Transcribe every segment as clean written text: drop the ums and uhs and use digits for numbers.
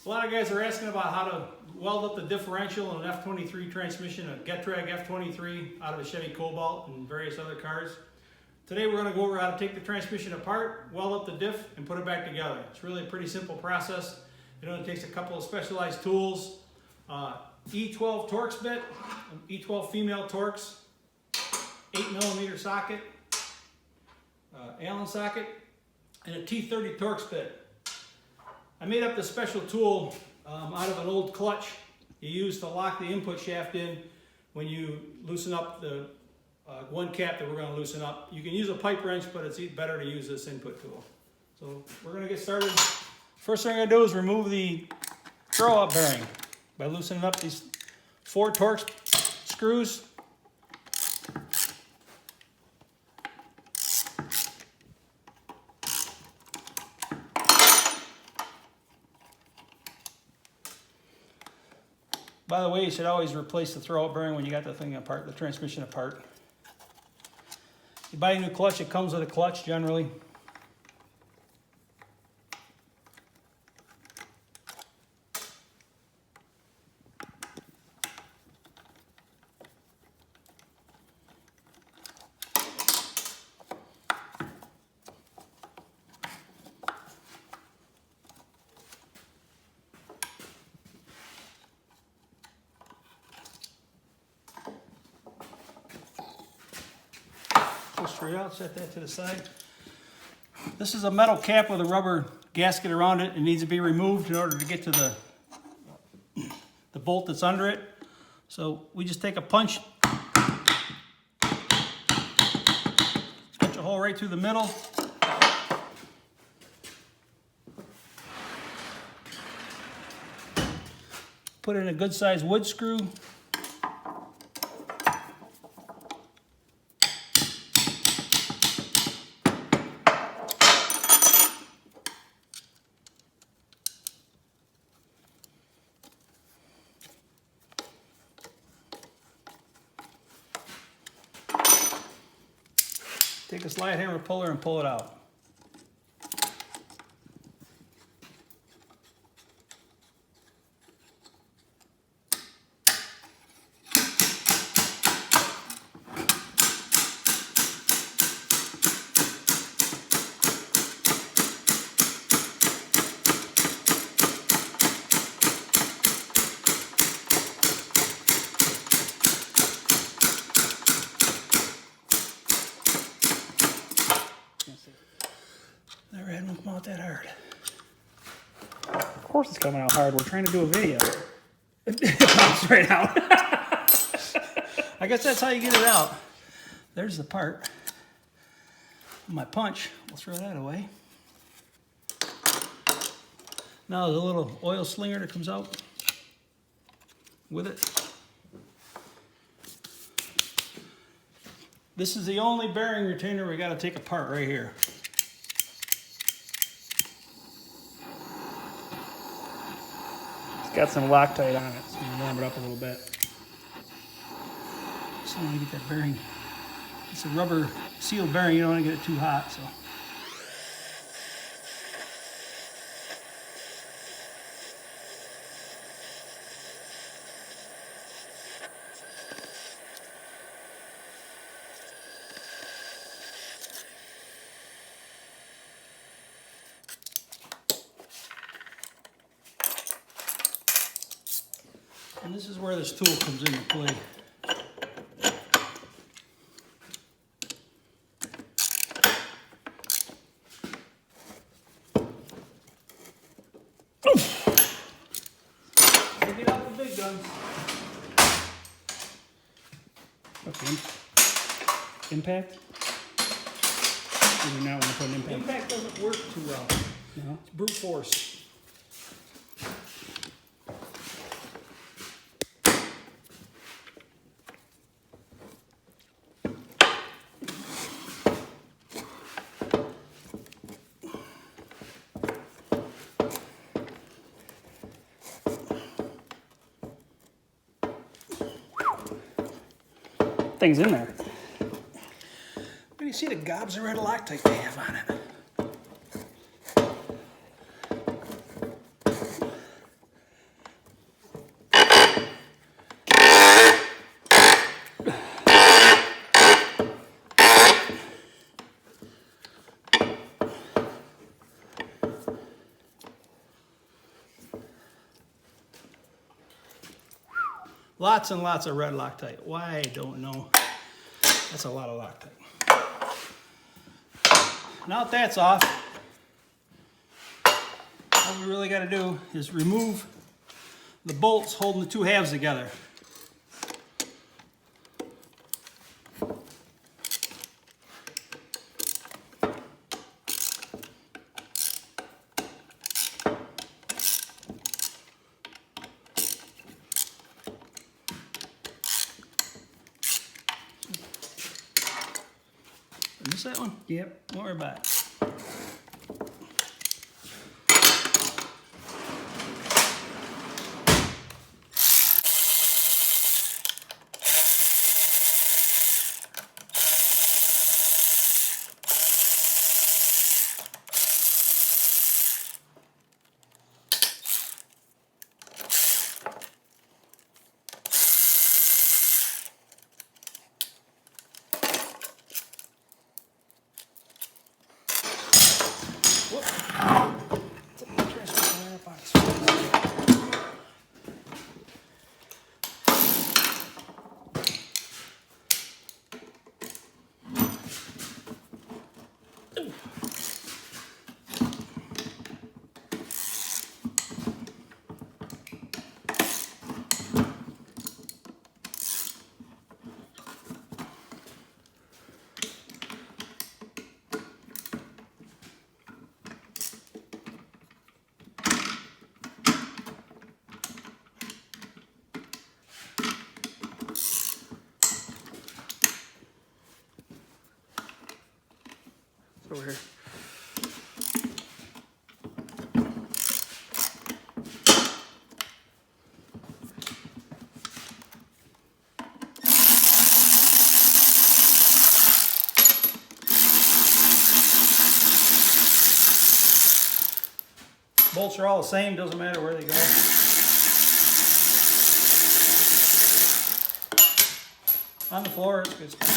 A lot of guys are asking about how to weld up the differential in an F23 transmission, a Getrag F23 out of a Chevy Cobalt and various other cars. Today we're going to go over how to take the transmission apart, weld up the diff, and put it back together. It's really a pretty simple process. It only takes a couple of specialized tools. E12 Torx bit, E12 female Torx, 8mm socket, Allen socket, and a T30 Torx bit. I made up this special tool out of an old clutch you use to lock the input shaft in when you loosen up the one cap that we're going to loosen up. You can use a pipe wrench, but it's better to use this input tool. So we're going to get started. First thing I'm going to do is remove the throw-up bearing by loosening up these 4 Torx screws. By the way, you should always replace the throw-up bearing when you got the thing apart, the transmission apart. You buy a new clutch, it comes with a clutch generally. Straight out, set that to the side. This is a metal cap with a rubber gasket around it. It needs to be removed in order to get to the bolt that's under it. So we just take a punch a hole right through the middle. Put in a good sized wood screw. Take a slide hammer puller and pull it out. Never had one come out that hard. Of course it's coming out hard. We're trying to do a video. It pops right out. I guess that's how you get it out. There's the part. My punch. We'll throw that away. Now there's a little oil slinger that comes out with it. This is the only bearing retainer we got to take apart right here. It's got some Loctite on it, so I'm gonna warm it up a little bit. Just don't want to get that bearing. It's a rubber sealed bearing, you don't want to get it too hot, so. And this is where this tool comes into play. Take it out the big guns. Okay. Impact? Or do you not want to put an impact? Impact doesn't work too well. No. It's brute force. Things in there. When you see the gobs of red Loctite they have on it. Lots and lots of red Loctite. Why, I don't know. That's a lot of Loctite. Now that that's off, all we really got to do is remove the bolts holding the two halves together. Miss that one? Yep. Don't worry about it. Over here. Bolts are all the same, doesn't matter where they go. On the floor, it's good.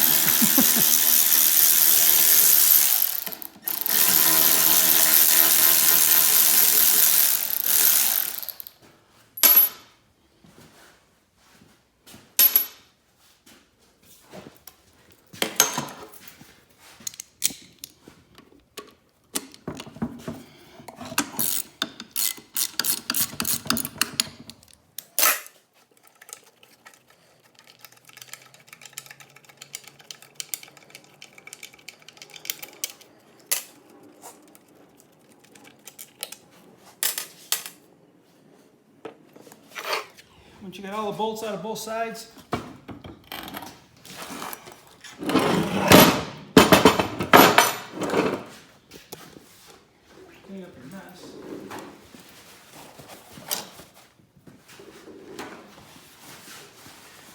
Once you get all the bolts out of both sides, clean up your mess.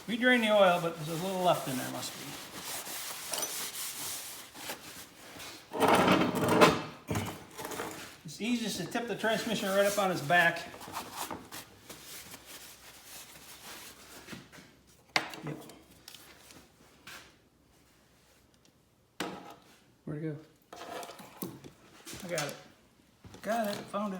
We drain the oil, but there's a little left in there, must be. It's easiest to tip the transmission right up on its back. Yep. Where'd it go? I got it. Got it. Found it.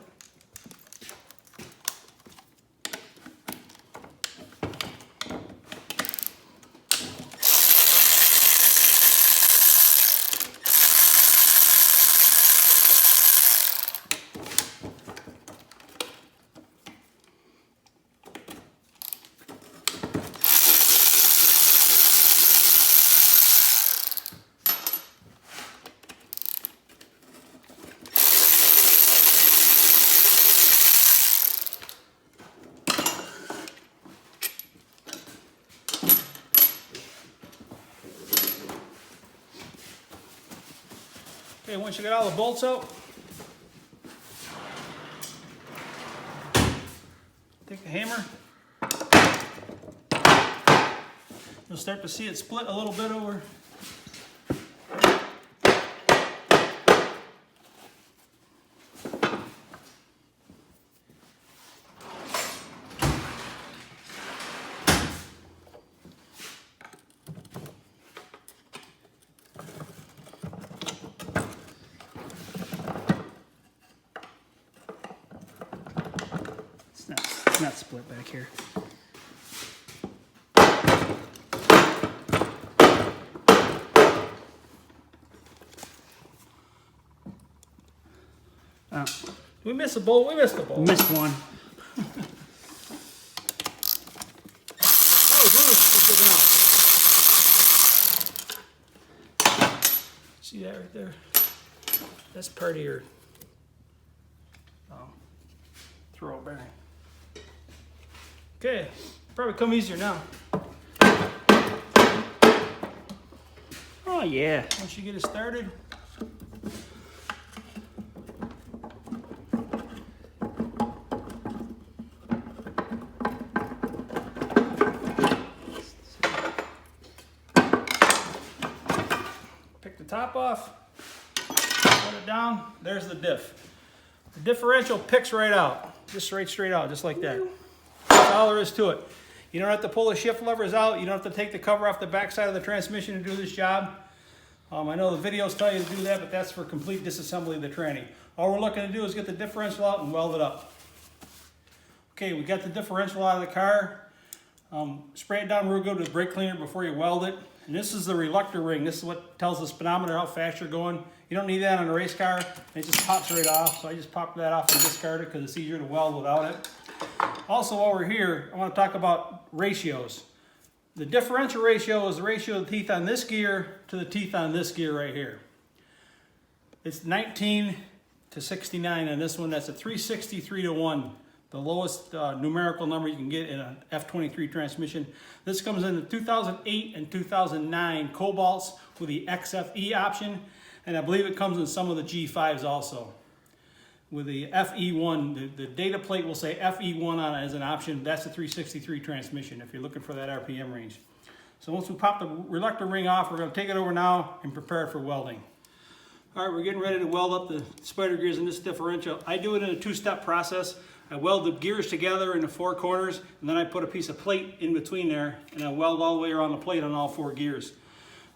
Okay, once you get all the bolts out, take a hammer. You'll start to see it split a little bit over. It's not split back here. We missed a bolt. We missed a bolt. Missed one. Oh, good now. See that right there? That's part of your throw bearing. Okay, probably come easier now. Oh yeah. Once you get it started. Pick the top off, put it down, there's the diff. The differential picks right out, just right straight out, just like that. That's all there is to it. You don't have to pull the shift levers out, you don't have to take the cover off the back side of the transmission to do this job. I know the videos tell you to do that, but that's for complete disassembly of the tranny. All we're looking to do is get the differential out and weld it up. Okay, we got the differential out of the car. Spray it down real good with brake cleaner before you weld it. And this is the reluctor ring. This is what tells the speedometer how fast you're going. You don't need that on a race car. It just pops right off. So I just popped that off and discarded it because it's easier to weld without it. Also, while we're here, I want to talk about ratios. The differential ratio is the ratio of the teeth on this gear to the teeth on this gear right here. It's 19 to 69 on this one. That's a 363 to 1. The lowest numerical number you can get in an F23 transmission. This comes in the 2008 and 2009 Cobalts with the XFE option. And I believe it comes in some of the G5s also. With the FE1, the data plate will say FE1 on it as an option. That's the 363 transmission if you're looking for that RPM range. So once we pop the reluctor ring off, we're going to take it over now and prepare it for welding. All right, we're getting ready to weld up the spider gears in this differential. I do it in a two-step process. I weld the gears together in the four corners, and then I put a piece of plate in between there, and I weld all the way around the plate on all four gears.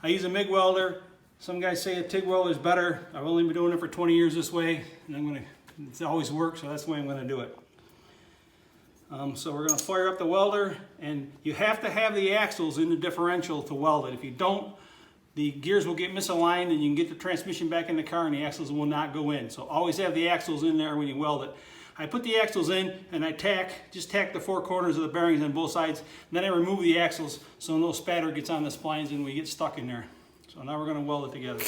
I use a MIG welder. Some guys say a TIG welder is better. I've only been doing it for 20 years this way, and it's always worked, so that's the way I'm going to do it. So we're going to fire up the welder, and you have to have the axles in the differential to weld it. If you don't, the gears will get misaligned, and you can get the transmission back in the car, and the axles will not go in. So always have the axles in there when you weld it. I put the axles in, and I just tack the four corners of the bearings on both sides, and then I remove the axles so no spatter gets on the splines and we get stuck in there. So now we're going to weld it together.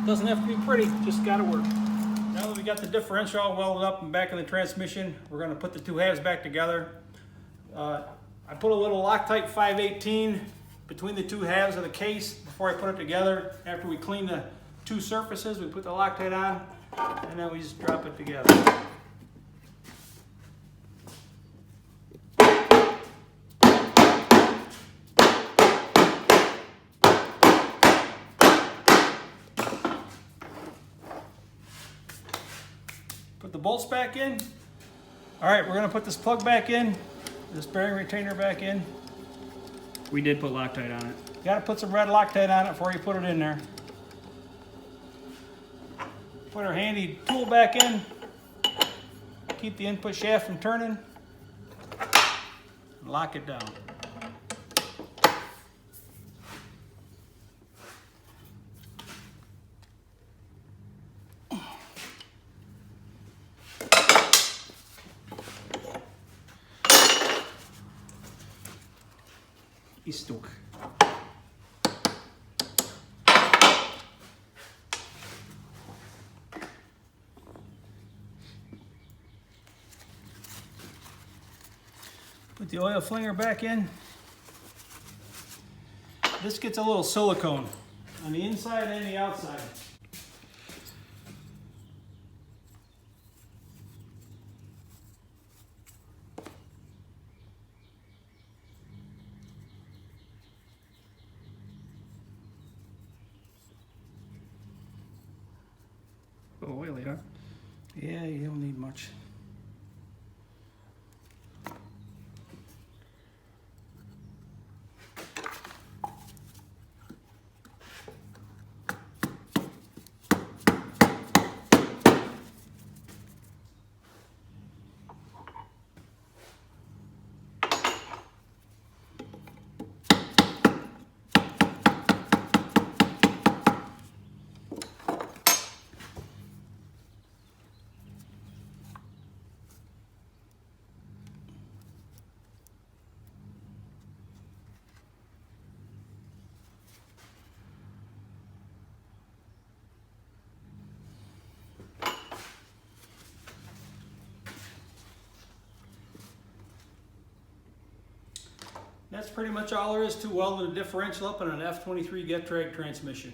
Doesn't have to be pretty, just gotta work. Now that we got the differential all welded up and back in the transmission, we're gonna put the two halves back together. I put a little Loctite 518 between the two halves of the case before I put it together. After we clean the two surfaces, we put the Loctite on, and then we just drop it together. Put the bolts back in. All right, we're gonna put this plug back in, this bearing retainer back in. We did put Loctite on it. You gotta put some red Loctite on it before you put it in there. Put our handy tool back in. Keep the input shaft from turning. Lock it down. He's stuck. Put the oil flinger back in. This gets a little silicone on the inside and the outside. Oh, oily, huh? Yeah, you don't need much. That's pretty much all there is to welding a differential up on an F23 get drag transmission.